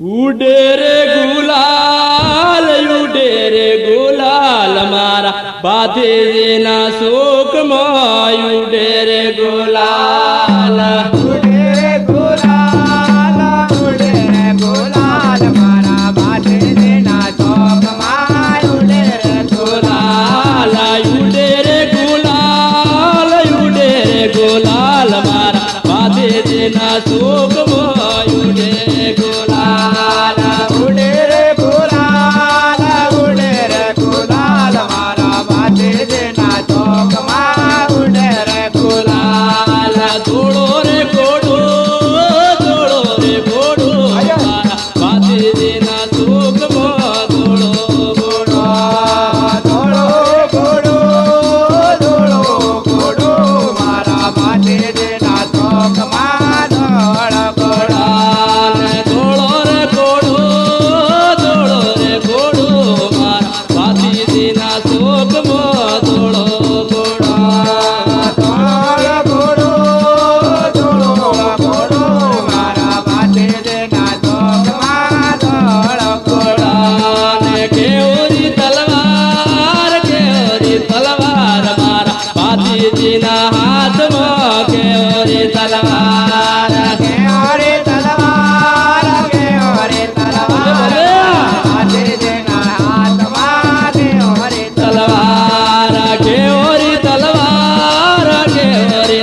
ઉડે રે ગુલાલ મારા ભાતીજીના શોકમાં ઉડે રે ગુલાલ ઉડે રે ગુલાલ મારા ભાતીજીના શોકમાં ઉડે રે ગુલાલ ઉડે રે ગુલાલ મારા ભાતીજીના શોકમાં ઉડે ગુલાલ ઉડે રે ગુલાલ મારા ભાતીજીના શોકમાં ઉડે રે ગુલાલ થોડો રે ઘોડો મારા ભાતીજીના શોકમાં થોડો ઘોડો ધોળો મારા ભાતીજીના શોકમાં ધોળો ઘોડાલ થોડો રે ઘોડો મારા ભાતીજીના શોકમાં થોડો ધોળો મારા ભાતીજીના શોકમાં ધોળો ઘોડાને કેવરી તલવાર મારા ભાતીજીના હાથમાં કેવરી તલવાર કેવરી તલવાર ભાતીજીના હાથમાં કેવરી તલવાર કેવરી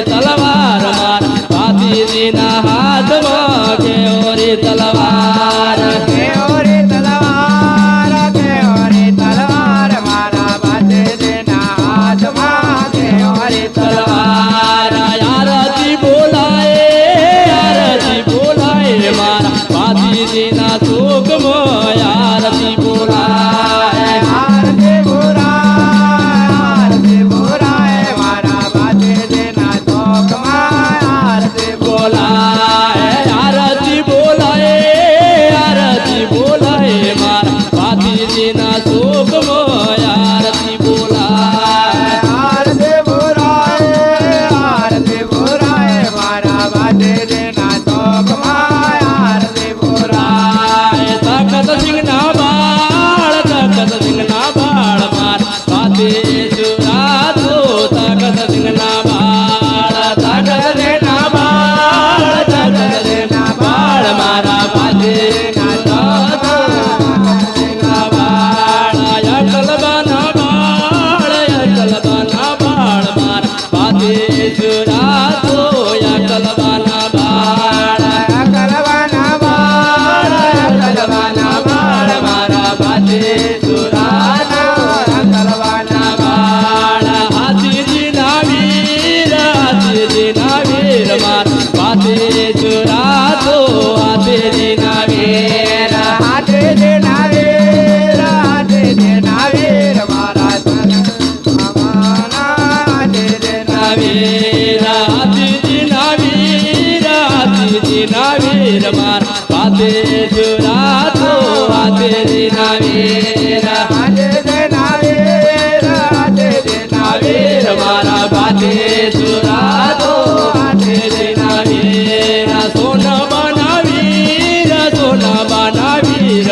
તલવાર મારા ભાતીજીના હાથમાં કેવરી તલવાર કેવરી તલવાર મારા ભાતીજીના હાથમાં કેવરી તલવાર આરતી બોલાય મારા ભાતીજીના શોકમાં આરતી બોલાય આરતી બોલાય મારા ભાતીજીના શોકમાં આરતી બોલાય આરતી બોલાય મારા ભાતીજીના શોકમાં આરતી બોલાય આરતી બોલાય મારા ભાતીજીના શોકમાં આરતી બોલાય તખત સિંહના બાળ મારા ભાતીજુરા તો તખત સિંહના બાળ મારા ભાતીજુરા અકલબાના બાળ મારા ભાતીજુરા તો અકલબાના બાળ મારા ભાતીજુરા હાથીજીના વીર મારા ભાતીજુરા તો હાથીજીના વીર હાથીજીના વીર મારા હાથીજીના વીર હાથીજીના વીર મારા ભાતીજુરા તો હાથીજીના વીર વીર મારા ભાતીજુરા તો હાથીજીના વીર સોનબાના વીર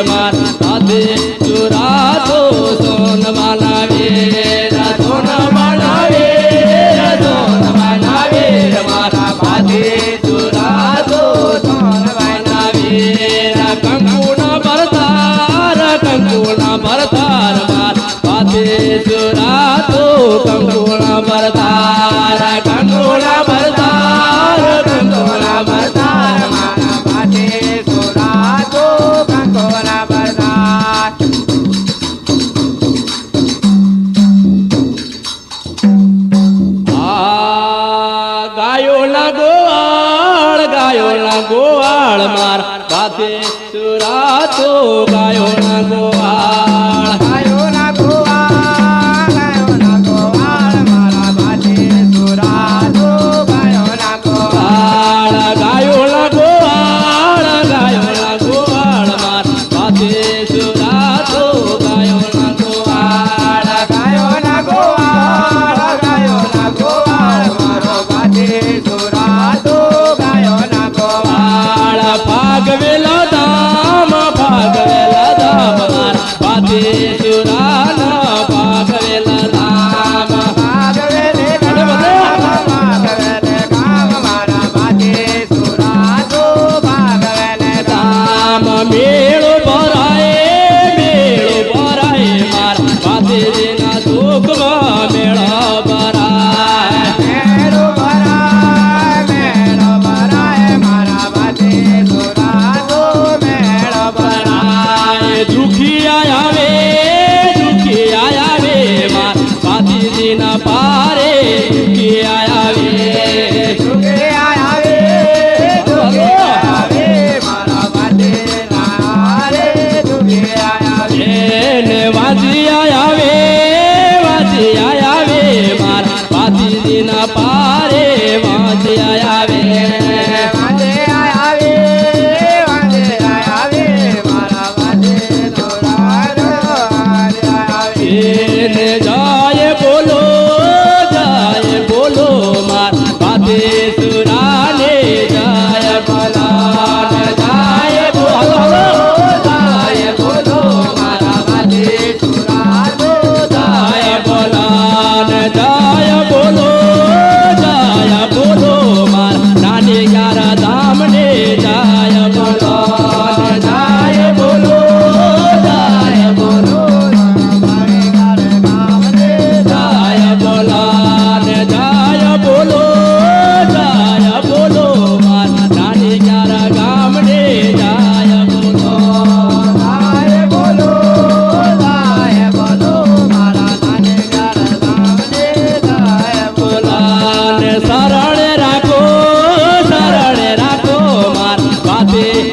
મારા ભાતીજુરા તો સોનબાના વીર મારા ભાતીજુરા તો સોનબાના વીર કંકુના ભરતાર મારા ભાતીજુરા તો કંકુના ભરતાર મારા ભાતીજુરા તો કંકોના બરદાર ગાયોના ગોવાળ મારા ભાતીજુરા તો ગાયોના ગોવાળ ગાયોના ગોવાળ મારા ભાતીજુરા તો ગાયોના ગોવાળ ગાયોના ગોવાળ મારા ભાતીજુરા તો ગાયોના ગોવાળ મારો ભાતીજુરા તો ગાયોના ગોવાળ ભાગવેલા ધામ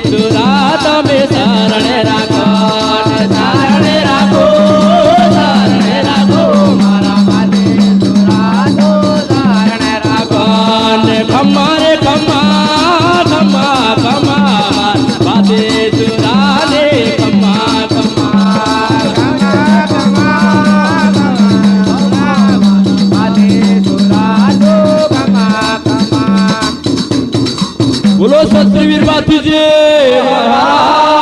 સુરા તમે શરણે રાખો ને શરણે રાખો શરણે રાખો મારા બાતે સુરાતો ધારણ રાખો ને ખમ્મા રે ખમ્મા ખમ્મા ખમ્મા માર બાતે સુરા રે ખમ્મા ખમ્મા બાતે સુરાતો ખમા ખમા બોલો સત્રીવીર બાતીજી મહારાજ